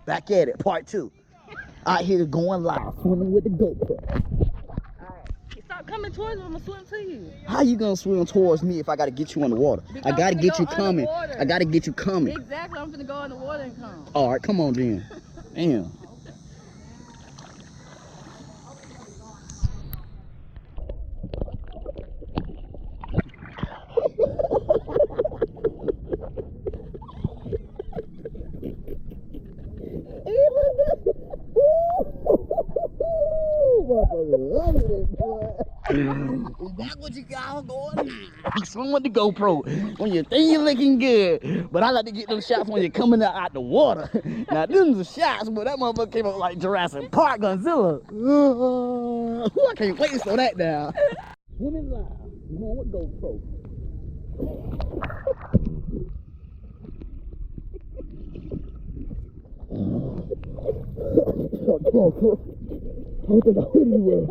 Back at it, part 2. Out here going live, swimming with the GoPro. Stop coming towards me, I'm gonna swim to you. How you gonna swim towards me if I gotta get you in the water? Because I gotta I'm finna get go you coming. underwater. I gotta get you coming. Exactly, I'm finna go in the water and come. All right, come on then. Damn. Is that what you got going on? Swim with the GoPro when you think you're looking good, but I like to get them shots when you're coming out the water. Now them the shots, but that motherfucker came up like Jurassic Park Godzilla. I can't wait to slow that down. Swimming live, going with GoPro. I don't think I hit anywhere.